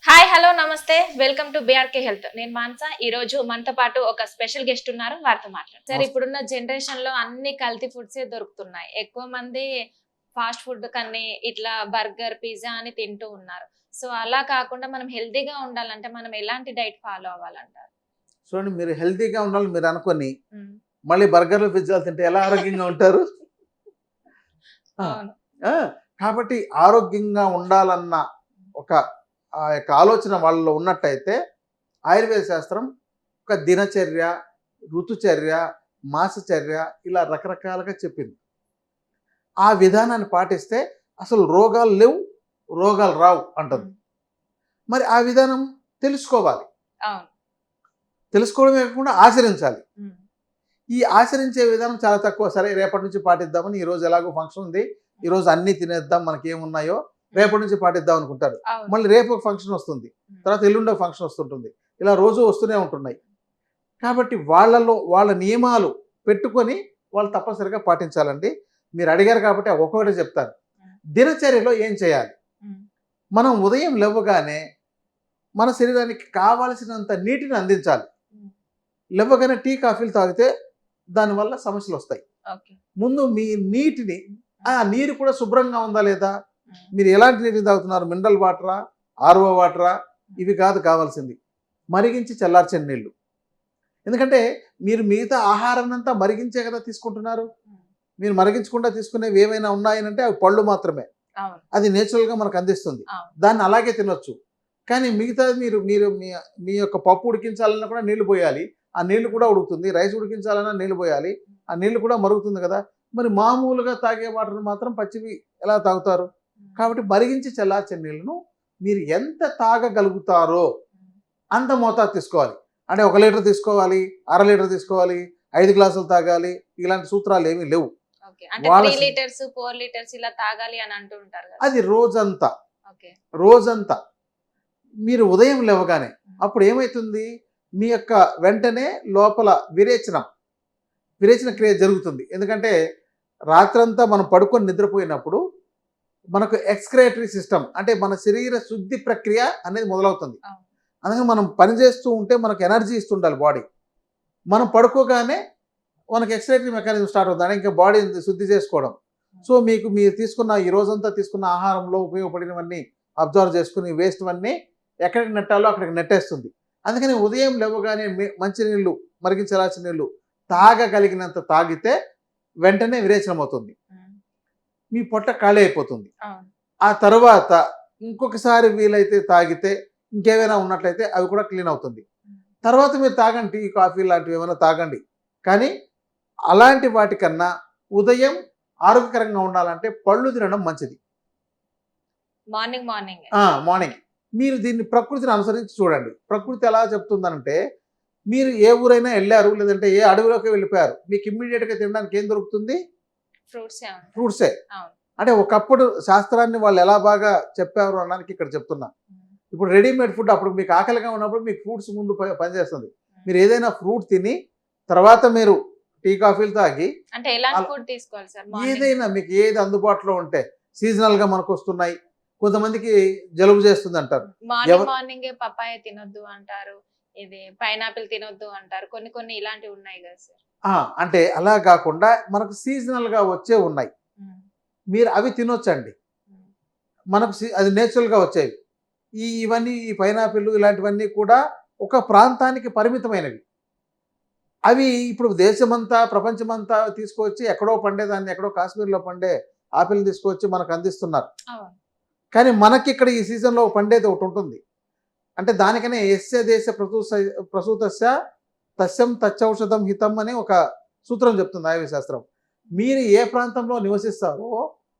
Hi hello నమస్తే welcome to BRK health. నేను మానస. ఈ రోజు మనతో పాటు ఒక స్పెషల్ గెస్ట్ ఉన్నారు, వారితో మాట్లాడు. సార్, ఇప్పుడున్న జనరేషన్ లో అన్ని కల్తీ ఫుడ్సే దొరుకుతున్నాయి. ఎక్కువ మంది ఫాస్ట్ ఫుడ్ కన్నీ ఇట్లా బర్గర్ పిజ్జా అని తింటూ ఉన్నారు. సో అలా కాకుండా మనం హెల్తీగా ఉండాలంటే మనం ఎలాంటి డైట్ ఫాలో అవ్వాలంటారు? చూడండి, మీరు హెల్తీగా ఉండాలి మీరు అనుకొని మళ్ళీ బర్గర్లు పిజ్జాలు తింటే ఎలా ఆరోగ్యంగా ఉంటారు? అవును. ఆ, కాబట్టి ఆరోగ్యంగా ఉండాలన్న ఒక ఆ యొక్క ఆలోచన వాళ్ళలో ఉన్నట్టయితే ఆయుర్వేద శాస్త్రం ఒక దినచర్య, ఋతుచర్య, మాసచర్య ఇలా రకరకాలుగా చెప్పింది. ఆ విధానాన్ని పాటిస్తే అసలు రోగాలు లేవు, రోగాలు రావు అంటుంది. మరి ఆ విధానం తెలుసుకోవాలి. అవును. తెలుసుకోవడమే కాకుండా ఆచరించాలి. ఈ ఆచరించే విధానం చాలా తక్కువ. సరే, రేపటి నుంచి పాటిద్దామని, ఈరోజు ఎలాగో ఫంక్షన్ ఉంది, ఈరోజు అన్నీ తినేద్దాం, మనకి ఏమున్నాయో రేపటి నుంచి పాటిద్దాం అనుకుంటారు. అవును. మళ్ళీ రేపు ఒక ఫంక్షన్ వస్తుంది, తర్వాత ఎల్లుండి ఒక ఫంక్షన్ వస్తుంటుంది, ఇలా రోజు వస్తూనే ఉంటున్నాయి. కాబట్టి వాళ్ళ నియమాలు పెట్టుకొని వాళ్ళు తప్పనిసరిగా పాటించాలండి. మీరు అడిగారు కాబట్టి ఒక్కొక్కటి చెప్తాను. దినచర్యలో ఏం చేయాలి? మనం ఉదయం లేవగానే మన శరీరానికి కావాల్సినంత నీటిని అందించాలి. లేవగానే టీ కాఫీలు తాగితే దానివల్ల సమస్యలు వస్తాయి. ఓకే. ముందు మీ నీటిని, ఆ నీరు కూడా శుభ్రంగా ఉందా లేదా, మీరు ఎలాంటి నీటిని తాగుతున్నారు, మినరల్ వాటరా, ఆర్ఓ వాటరా, ఇవి కాదు కావాల్సింది, మరిగించి చల్లార్చిన నీళ్లు. ఎందుకంటే మీరు మిగతా ఆహారాన్ని అంతా మరిగించే కదా తీసుకుంటున్నారు. మీరు మరిగించకుండా తీసుకునేవి ఏమైనా ఉన్నాయనంటే అవి పళ్ళు మాత్రమే. అవును. అది నేచురల్గా మనకు అందిస్తుంది, అవును. దాన్ని అలాగే తినొచ్చు. కానీ మిగతాది మీరు మీరు మీ మీ యొక్క పప్పు ఉడికించాలన్నా కూడా నీళ్లు పోయాలి, ఆ నీళ్లు కూడా ఉడుకుతుంది. రైస్ ఉడికించాలన్నా నీళ్లు పోయాలి, ఆ నీళ్లు కూడా మరుగుతుంది కదా. మరి మామూలుగా తాగే వాటర్ మాత్రం పచ్చివి ఎలా తాగుతారు? కాబట్టి మరిగించి చల్లార్చిన నీళ్ళను మీరు ఎంత తాగగలుగుతారో అంత మోతాదు తీసుకోవాలి. అంటే 1 లీటర్ తీసుకోవాలి, అర లీటర్ తీసుకోవాలి, 5 గ్లాసులు తాగాలి, ఇలాంటి సూత్రాలు ఏమీ లేవు. ఓకే. అంటే వాళ్ళ 3 లీటర్స్ 4 లీటర్స్ ఇలా తాగాలి అని అంటూ ఉంటారు కదా. అది రోజంతా. ఓకే. రోజంతా మీరు ఉదయం లేవగానే అప్పుడు ఏమవుతుంది, మీ యొక్క వెంటనే లోపల విరేచన క్రియ జరుగుతుంది. ఎందుకంటే రాత్రంతా మనం పడుకొని నిద్రపోయినప్పుడు మనకు ఎక్స్క్రేటరీ సిస్టమ్, అంటే మన శరీర శుద్ధి ప్రక్రియ అనేది మొదలవుతుంది. అందుకని మనం పని చేస్తూ ఉంటే మనకు ఎనర్జీ ఇస్తుండాలి బాడీ. మనం పడుకోగానే మనకు ఎక్స్క్రేటరీ మెకానిజం స్టార్ట్ అవుతుంది, అంటే ఇంకా బాడీ శుద్ధి చేసుకోవడం. సో మీరు తీసుకున్న ఈ రోజంతా తీసుకున్న ఆహారంలో ఉపయోగపడినవన్నీ అబ్జర్వ్ చేసుకుని వేస్ట్ అన్నీ ఎక్కడికి నెట్టాలో అక్కడికి నెట్టేస్తుంది. అందుకని ఉదయం లేవగానే మంచినీళ్ళు, మరిగించరాల్సిన నీళ్ళు తాగగలిగినంత తాగితే వెంటనే విరేచనం అవుతుంది, మీ పొట్ట ఖాళీ అయిపోతుంది. ఆ తర్వాత ఇంకొకసారి వీలైతే తాగితే ఇంకేమైనా ఉన్నట్లయితే అవి కూడా క్లీన్ అవుతుంది. తర్వాత మీరు తాగండి, టీ కాఫీ లాంటివి ఏమైనా తాగండి. కానీ అలాంటి వాటికన్నా ఉదయం ఆరోగ్యకరంగా ఉండాలంటే పళ్ళు తినడం మంచిది. మార్నింగ్ మీరు దీన్ని ప్రకృతిని అనుసరించి చూడండి. ప్రకృతి ఎలా చెప్తుందనంటే, మీరు ఏ ఊరైనా వెళ్ళారు, లేదంటే ఏ అడవిలోకి వెళ్ళిపోయారు, మీకు ఇమ్మీడియట్గా తినడానికి ఏం దొరుకుతుంది? ఫ్రూట్సే. అంటే ఒకప్పుడు శాస్త్రాన్ని వాళ్ళు ఎలా బాగా చెప్పారు అనడానికి ఇక్కడ చెప్తున్నా. ఇప్పుడు రెడీమేడ్ ఫుడ్, అప్పుడు మీకు ఆకలిగా ఉన్నప్పుడు మీకు ఫ్రూట్స్ ముందు పనిచేస్తుంది. మీరు ఏదైనా ఫ్రూట్ తిని తర్వాత మీరు టీ కాఫీలు తాగి, అంటే ఎలాంటి ఫుడ్ తీసుకోవాలి సార్? ఏదైనా మీకు ఏది అందుబాటులో ఉంటే, సీజనల్గా మనకు వస్తున్నాయి. కొంతమందికి జలుబు చేస్తుంది అంటారు, మార్నింగ్ పపాయ తినొద్దు అంటారు, ఇది పైనాపిల్ తినొద్దు అంటారు, కొన్ని ఇలాంటివి ఉన్నాయి కదా సార్. అంటే అలా కాకుండా మనకు సీజనల్గా వచ్చే ఉన్నాయి, మీరు అవి తినొచ్చండి. మనకు అది నేచురల్గా వచ్చేవి. ఇవన్నీ ఈ పైనాపిల్ ఇలాంటివన్నీ కూడా ఒక ప్రాంతానికి పరిమితమైనవి. అవి ఇప్పుడు దేశమంతా ప్రపంచమంతా తీసుకొచ్చి ఎక్కడో పండేదాన్ని, ఎక్కడో కాశ్మీర్లో పండే ఆపిల్ తీసుకొచ్చి మనకు అందిస్తున్నారు. కానీ మనకి ఇక్కడ ఈ సీజన్లో పండేది ఒకటి ఉంటుంది. అంటే దానికనే యస్య దేశ ప్రసూతస్య తస్యం తచ్చౌషధం హితం అని ఒక సూత్రం చెప్తుంది ఆయుర్వేద శాస్త్రం. మీరు ఏ ప్రాంతంలో నివసిస్తారో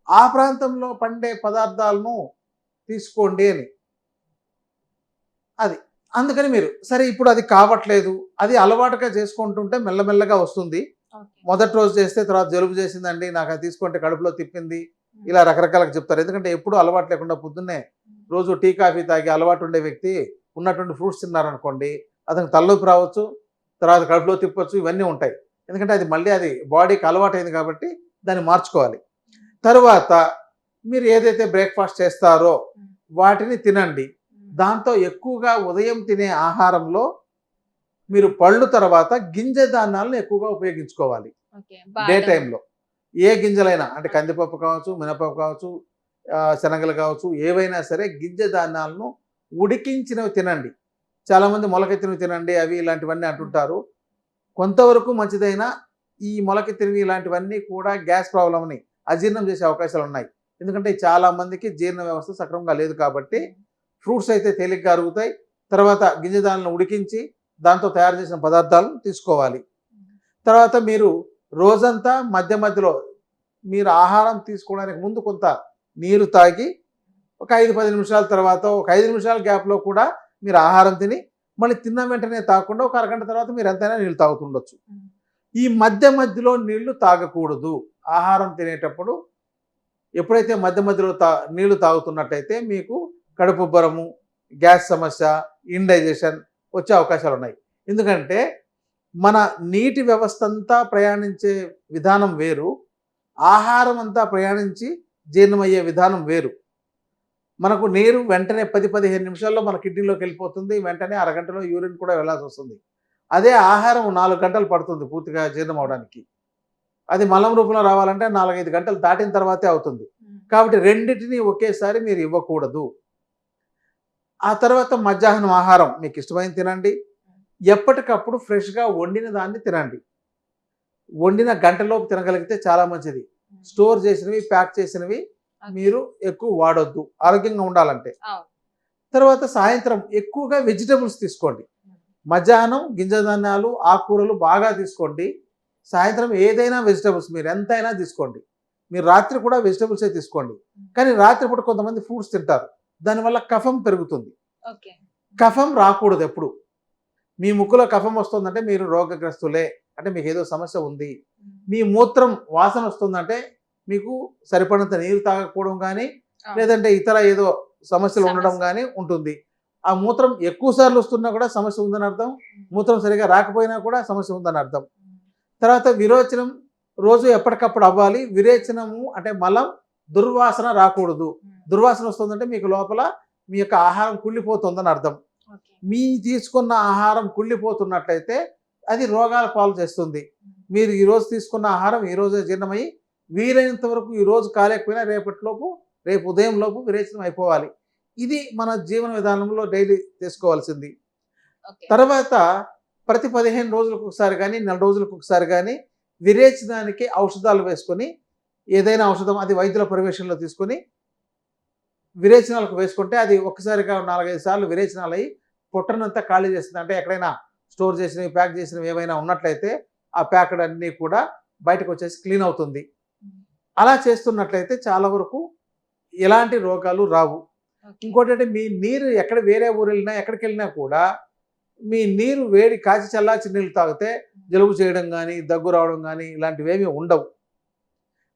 ఆ ప్రాంతంలో పండే పదార్థాలను తీసుకోండి అని. అది అందుకని మీరు సరే ఇప్పుడు అది కావట్లేదు, అది అలవాటుగా చేసుకుంటుంటే మెల్లమెల్లగా వస్తుంది. మొదటి రోజు చేస్తే తర్వాత జలుబు చేసిందండి, నాకు అది తీసుకుంటే కడుపులో తిప్పింది, ఇలా రకరకాలుగా చెప్తారు. ఎందుకంటే ఎప్పుడూ అలవాటు లేకుండా పొద్దున్నే రోజు టీ కాఫీ తాగి అలవాటు ఉండే వ్యక్తి ఉన్నటువంటి ఫ్రూట్స్ తిన్నారనుకోండి, అతనికి తలనొప్పి రావచ్చు, తర్వాత కడుపులో తిప్పొచ్చు, ఇవన్నీ ఉంటాయి. ఎందుకంటే అది మళ్ళీ అది బాడీకి అలవాటు అయింది కాబట్టి దాన్ని మార్చుకోవాలి. తరువాత మీరు ఏదైతే బ్రేక్ఫాస్ట్ చేస్తారో వాటిని తినండి. దాంతో ఎక్కువగా ఉదయం తినే ఆహారంలో మీరు పళ్ళు తర్వాత గింజ ధాన్యాలను ఎక్కువగా ఉపయోగించుకోవాలి. ఓకే. డే బాదం. టైంలో ఏ గింజలైనా అంటే కందిపప్పు కావచ్చు, మినపప్పు కావచ్చు, శనగలు కావచ్చు, ఏవైనా సరే గింజ ధాన్యాలను ఉడికించినవి తినండి. చాలామంది మొలకెత్తినవి తినండి అవి ఇలాంటివన్నీ అంటుంటారు. కొంతవరకు మంచిదైనా ఈ మొలకెత్తినవి ఇలాంటివన్నీ కూడా గ్యాస్ ప్రాబ్లమ్ని అజీర్ణం చేసే అవకాశాలు ఉన్నాయి. ఎందుకంటే చాలా మందికి జీర్ణ వ్యవస్థ సక్రమంగా లేదు కాబట్టి ఫ్రూట్స్ అయితే తేలిగ్గా అరుగుతాయి. తర్వాత గింజ ధాన్యాలను ఉడికించి దాంతో తయారు చేసిన పదార్థాలను తీసుకోవాలి. తర్వాత మీరు రోజంతా మధ్య మధ్యలో మీరు ఆహారం తీసుకోవడానికి ముందు కొంత నీరు తాగి ఒక 5-10 నిమిషాల తర్వాత ఒక 5 నిమిషాల గ్యాప్లో కూడా మీరు ఆహారం తిని మళ్ళీ తిన్న వెంటనే తాగకుండా ఒక అరగంట తర్వాత మీరు ఎంతైనా నీళ్ళు తాగుతుండొచ్చు. ఈ మధ్య మధ్యలో నీళ్లు తాగకూడదు. ఆహారం తినేటప్పుడు ఎప్పుడైతే మధ్య మధ్యలో నీళ్లు తాగుతున్నట్టయితే మీకు కడుపుబ్బరము, గ్యాస్ సమస్య, ఇండైజెషన్ వచ్చే అవకాశాలు ఉన్నాయి. ఎందుకంటే మన నీటి వ్యవస్థ అంతా ప్రయాణించే విధానం వేరు, ఆహారం అంతా ప్రయాణించి జీర్ణమయ్యే విధానం వేరు. మనకు నీరు వెంటనే 10-15 నిమిషాల్లో మన కిడ్నీలోకి వెళ్ళిపోతుంది, వెంటనే అరగంటలో యూరిన్ కూడా వెళ్ళాల్సి వస్తుంది. అదే ఆహారం 4 గంటలు పడుతుంది పూర్తిగా జీర్ణం అవడానికి. అది మలం రూపంలో రావాలంటే 4-5 గంటలు దాటిన తర్వాతే అవుతుంది. కాబట్టి రెండింటినీ ఒకేసారి మీరు ఇవ్వకూడదు. ఆ తర్వాత మధ్యాహ్నం ఆహారం మీకు ఇష్టమైనది తినండి. ఎప్పటికప్పుడు ఫ్రెష్గా వండిన దాన్ని తినండి. వండిన గంటలోపు తినగలిగితే చాలా మంచిది. స్టోర్ చేసినవి, ప్యాక్ చేసినవి మీరు ఎక్కువ వాడొద్దు ఆరోగ్యంగా ఉండాలంటే. తర్వాత సాయంత్రం ఎక్కువగా వెజిటబుల్స్ తీసుకోండి. మధ్యాహ్నం గింజ ధాన్యాలు, ఆకుకూరలు బాగా తీసుకోండి. సాయంత్రం ఏదైనా వెజిటబుల్స్ మీరు ఎంతైనా తీసుకోండి. మీరు రాత్రి కూడా వెజిటబుల్సే తీసుకోండి. కానీ రాత్రిపూట కొంతమంది ఫ్రూట్స్ తింటారు, దానివల్ల కఫం పెరుగుతుంది. కఫం రాకూడదు ఎప్పుడు. మీ ముక్కులో కఫం వస్తుందంటే మీరు రోగగ్రస్తులే, అంటే మీకు ఏదో సమస్య ఉంది. మీ మూత్రం వాసన వస్తుందంటే మీకు సరిపడినంత నీరు తాగకపోవడం కానీ లేదంటే ఇతర ఏదో సమస్యలు ఉండడం కానీ ఉంటుంది. ఆ మూత్రం ఎక్కువ సార్లు వస్తున్నా కూడా సమస్య ఉందని అర్థం, మూత్రం సరిగా రాకపోయినా కూడా సమస్య ఉందని అర్థం. తర్వాత విరోచనం రోజు ఎప్పటికప్పుడు అవ్వాలి. విరేచనము అంటే మలం దుర్వాసన రాకూడదు. దుర్వాసన వస్తుందంటే మీకు లోపల మీ యొక్క ఆహారం కుళ్ళిపోతుందని అర్థం. మీ తీసుకున్న ఆహారం కుళ్ళిపోతున్నట్లయితే అది రోగాల పాలు చేస్తుంది. మీరు ఈరోజు తీసుకున్న ఆహారం ఈరోజే జీర్ణమై వీలైనంత వరకు ఈరోజు కాలేకపోయినా రేపు ఉదయం లోపు విరేచనం అయిపోవాలి. ఇది మన జీవన విధానంలో డైలీ తీసుకోవాల్సింది. తర్వాత ప్రతి 15 రోజులకు ఒకసారి కానీ 4 రోజులకు ఒకసారి కానీ విరేచనానికి ఔషధాలు వేసుకొని, ఏదైనా ఔషధం అది వైద్యుల పర్యవేక్షణలో తీసుకొని విరేచనాలకు వేసుకుంటే అది ఒక్కసారిగా 4-5 సార్లు విరేచనాలు అయ్యి పొట్టనంతా ఖాళీ చేస్తుంది. అంటే ఎక్కడైనా స్టోర్ చేసినవి, ప్యాక్ చేసినవి ఏమైనా ఉన్నట్లయితే ఆ ప్యాకెడ్ అన్నీ కూడా బయటకు వచ్చేసి క్లీన్ అవుతుంది. అలా చేస్తున్నట్లయితే చాలా వరకు ఎలాంటి రోగాలు రావు. ఇంకోటి అంటే మీ నీరు ఎక్కడ వేరే ఊరు వెళ్ళినా ఎక్కడికి వెళ్ళినా కూడా మీ నీరు వేడి కాచి చల్లార్చి నీళ్ళు తాగితే జలుబు చేయడం కానీ దగ్గు రావడం కానీ ఇలాంటివి ఏమీ ఉండవు.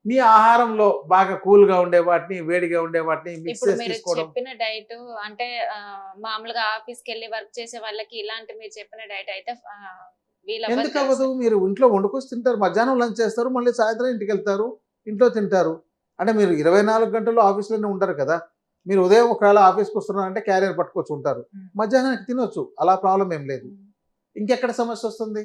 మీ ఆహారంలో బాగా కూల్గా ఉండే వాటిని, వేడిగా ఉండే వాటిని మిక్స్ చేసి తీసుకోవడం. చెప్పిన డైట్ అంటే మామూలుగా ఆఫీస్కి వెళ్ళి వర్క్ చేసే వాళ్ళకి ఇలాంటి మీరు చెప్పిన డైట్ అయితే ఎందుకు అవ్వదు? మీరు ఇంట్లో వండుకొచ్చి తింటారు, మధ్యాహ్నం లంచ్ చేస్తారు, మళ్ళీ సాయంత్రం ఇంటికి వెళ్తారు, ఇంట్లో తింటారు. అంటే మీరు 24 గంటలు ఆఫీస్లోనే ఉంటారు కదా. మీరు ఉదయం ఒకవేళ ఆఫీస్కి వస్తున్నారంటే క్యారియర్ పట్టుకొచ్చి ఉంటారు, మధ్యాహ్నానికి తినొచ్చు, అలా ప్రాబ్లం ఏం లేదు. ఇంకెక్కడ సమస్య వస్తుంది?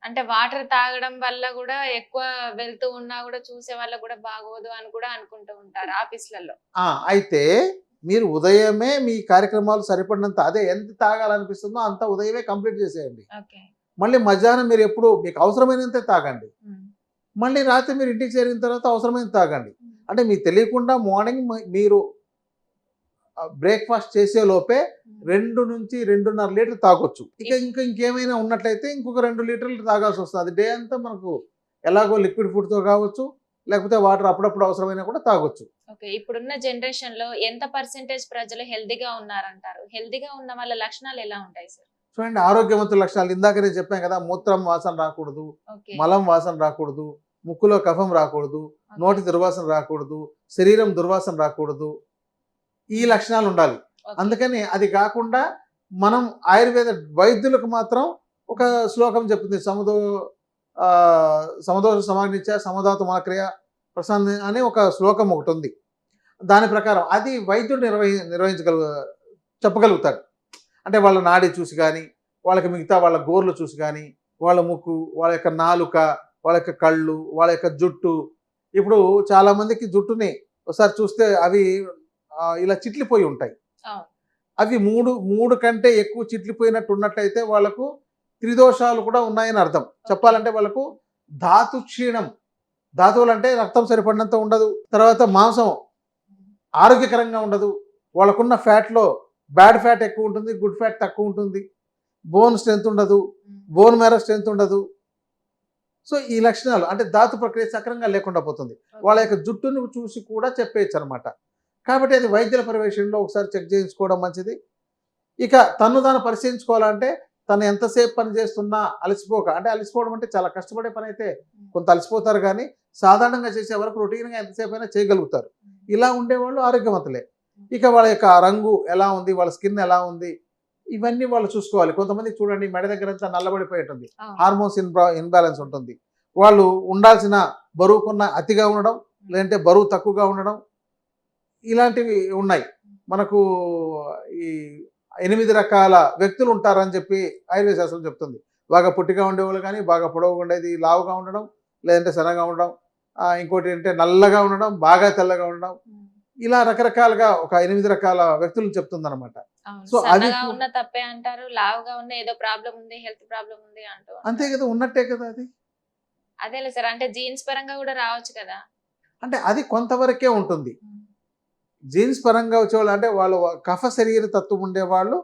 అంటే వాటర్ తాగడం వల్ల కూడా ఎక్కువ వెళ్తూ ఉన్నా కూడా చూసే వాళ్ళకు కూడా బాగోదు అని కూడా అనుకుంటూ ఉంటారు ఆఫీస్లలో. అయితే మీరు ఉదయమే మీ కార్యక్రమాలు సరిపడినంత అదే ఎంత తాగాలనిపిస్తుందో అంత ఉదయమే కంప్లీట్ చేసేయండి. మళ్ళీ మధ్యాహ్నం మీరు ఎప్పుడు మీకు అవసరమైనంతే తాగండి. మళ్ళీ రాత్రి మీరు ఇంటికి చేరిన తర్వాత అవసరమైనంత తాగండి. అంటే మీకు తెలియకుండా మార్నింగ్ మీరు బ్రేక్ఫాస్ట్ చేసే లోపే 2 నుంచి 2.5 లీటర్లు తాగొచ్చు. ఇంకేమైనా ఉన్నట్లయితే ఇంకొక 2 లీటర్లు తాగాల్సి వస్తుంది. అది డే అంతా మనకు ఎలాగో లిక్విడ్ ఫుడ్తో కావచ్చు, లేకపోతే వాటర్ అప్పుడప్పుడు అవసరమైనా కూడా తాగొచ్చు. ఇప్పుడున్న జనరేషన్ లో ఎంత పర్సెంటేజ్ ప్రజలు హెల్దీగా ఉన్నారంటారు? హెల్దీగా ఉన్న వాళ్ళ లక్షణాలు ఎలా ఉంటాయి సార్? చూడండి, ఆరోగ్యవంతుల లక్షణాలు ఇందాకనే చెప్పాను కదా. మూత్రం వాసన రాకూడదు, మలం వాసన రాకూడదు, ముక్కులో కఫం రాకూడదు, నోటి దుర్వాసన రాకూడదు, శరీరం దుర్వాసన రాకూడదు, ఈ లక్షణాలు ఉండాలి. అందుకని అది కాకుండా మనం ఆయుర్వేద వైద్యులకు మాత్రం ఒక శ్లోకం చెప్తుంది, సమదోష సమాగ్నిత్య సమధాతు మనక్రియ ప్రసన్న అనే ఒక శ్లోకం ఒకటి ఉంది. దాని ప్రకారం అది వైద్యుడు చెప్పగలుగుతాడు. అంటే వాళ్ళ నాడి చూసి కానీ, వాళ్ళకి మిగతా వాళ్ళ గోర్లు చూసి కానీ, వాళ్ళ ముక్కు, వాళ్ళ యొక్క నాలుక, వాళ్ళ యొక్క కళ్ళు, వాళ్ళ యొక్క జుట్టు. ఇప్పుడు చాలామందికి జుట్టుని ఒకసారి చూస్తే అవి ఇలా చిట్లిపోయి ఉంటాయి. అవును. అవి 3 కంటే ఎక్కువ చిట్లిపోయినట్టు ఉన్నట్టయితే వాళ్ళకు త్రిదోషాలు కూడా ఉన్నాయని అర్థం. చెప్పాలంటే వాళ్ళకు ధాతు క్షీణం. ధాతువులు అంటే రక్తం సరిపడినంత ఉండదు. తర్వాత మాంసం ఆరోగ్యకరంగా ఉండదు. వాళ్ళకున్న ఫ్యాట్‌లో బ్యాడ్ ఫ్యాట్ ఎక్కువ ఉంటుంది. గుడ్ ఫ్యాట్ తక్కువ ఉంటుంది. బోన్ స్ట్రెంత్ ఉండదు. బోన్ మ్యారో స్ట్రెంత్ ఉండదు. సో, ఈ లక్షణాలు అంటే ధాతు ప్రక్రియ సక్రమంగా లేకుండా పోతుంది. వాళ్ళ యొక్క జుట్టుని చూసి కూడా చెప్పేయచ్చనమాట. కాబట్టి అది వైద్యుల పర్యవేక్షణలో ఒకసారి చెక్ చేయించుకోవడం మంచిది. ఇక తన్ను తాను పరిశీలించుకోవాలంటే తను ఎంతసేపు పని చేస్తున్నా అలసిపోక, అంటే అలసిపోవడం అంటే చాలా కష్టపడే పని అయితే కొంత అలసిపోతారు కానీ సాధారణంగా చేసే వరకు రొటీన్గా ఎంతసేపు అయినా చేయగలుగుతారు. ఇలా ఉండేవాళ్ళు ఆరోగ్యవంతులే. ఇక వాళ్ళ యొక్క రంగు ఎలా ఉంది, వాళ్ళ స్కిన్ ఎలా ఉంది, ఇవన్నీ వాళ్ళు చూసుకోవాలి. కొంతమంది చూడండి మెడ దగ్గర అంతా నల్లబడిపోయి ఉంటుంది. హార్మోన్స్ ఇన్బ్యాలెన్స్ ఉంటుంది. వాళ్ళు ఉండాల్సిన బరువుకున్న అతిగా ఉండడం, లేదంటే బరువు తక్కువగా ఉండడం, ఇలాంటివి ఉన్నాయి. మనకు ఈ 8 రకాల వ్యక్తులు ఉంటారని చెప్పి ఆయుర్వేద శాస్త్రం చెప్తుంది. బాగా పొట్టిగా ఉండేవాళ్ళు కానీ, బాగా పొడవుగా ఉండేది లావుగా ఉండడం, లేదంటే సన్నగా ఉండడం, ఇంకోటి ఏంటంటే నల్లగా ఉండడం, బాగా తెల్లగా ఉండడం, ఇలా రకరకాలుగా ఒక 8 రకాల వ్యక్తులను చెప్తుందన్నమాట. సో అది సన్నగా ఉన్న తప్పే అంటారు, లావుగా ఉన్న ఏదో ప్రాబ్లం ఉంది, హెల్త్ ప్రాబ్లం ఉంది అంటూ అంతే కదా, ఉన్నట్టే కదా అది. అదేలే సార్, అంటే జీన్స్ పరంగా కూడా రావచ్చు కదా. అంటే అది కొంతవరకే ఉంటుంది. జీన్స్ పరంగా వచ్చేవాళ్ళు అంటే వాళ్ళు కఫ శరీర తత్వం ఉండేవాళ్ళు,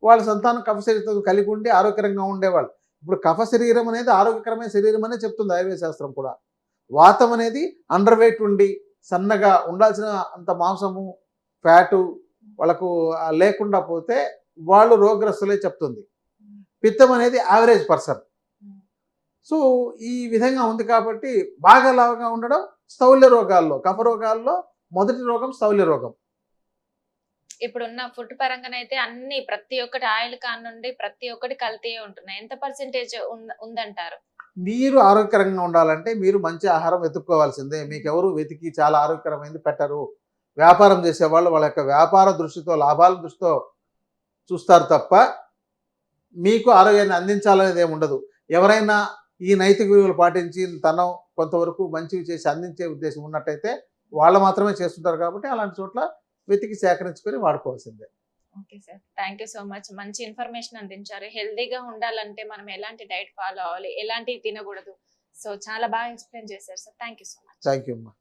వాళ్ళ సంతానం కఫ శరీర తత్వం కలిగి ఉండి ఆరోగ్యకరంగా ఉండేవాళ్ళు. ఇప్పుడు కఫ శరీరం అనేది ఆరోగ్యకరమైన శరీరం అనే చెప్తుంది ఆయుర్వేద శాస్త్రం కూడా. వాతం అనేది అండర్ వెయిట్ ఉండి సన్నగా ఉండాల్సిన అంత మాంసము, ఫ్యాటు వాళ్ళకు లేకుండా పోతే వాళ్ళు రోగగ్రస్తులే చెప్తుంది. పిత్తం అనేది యావరేజ్ పర్సన్. సో ఈ విధంగా ఉంది కాబట్టి బాగా లావుగా ఉండడం స్థౌల్య రోగాల్లో, కఫ రోగాల్లో మొదటి రోగం స్థౌల్య రోగం. ఇప్పుడున్న ఫుడ్ పరంగానైతే అన్ని ప్రతి ఒక్కటి ఆయిల్ కాన్ నుండి ప్రతి ఒక్కటి కల్తీ ఉంటున్నాయి. ఎంత పర్సెంటేజ్ ఉందంటారు? మీరు ఆరోగ్యకరంగా ఉండాలంటే మీరు మంచి ఆహారం వెతుక్కోవాల్సిందే. మీకెవరు వెతికి చాలా ఆరోగ్యకరమైనది పెట్టరు. వ్యాపారం చేసేవాళ్ళు వాళ్ళ యొక్క వ్యాపార దృష్టితో, లాభాల దృష్టితో చూస్తారు తప్ప మీకు ఆరోగ్యాన్ని అందించాలనేది ఏమి ఉండదు. ఎవరైనా ఈ నైతిక విలువలు పాటించి తను కొంతవరకు మంచివి చేసి అందించే ఉద్దేశం ఉన్నట్టయితే వాళ్ళు మాత్రమే చేస్తుంటారు. కాబట్టి అలాంటి చోట్ల వెతికి సేకరించుకొని వాడుకోవాల్సిందే. Okay sir, thank you so much. మంచి ఇన్ఫర్మేషన్ అందించారు. హెల్తీగా ఉండాలంటే మనం ఎలాంటి డైట్ ఫాలో అవ్వాలి, ఎలాంటివి తినకూడదు, సో చాలా బాగా ఎక్స్ప్లెయిన్ చేశారు sir. Thank you so much. Thank you అమ్మా.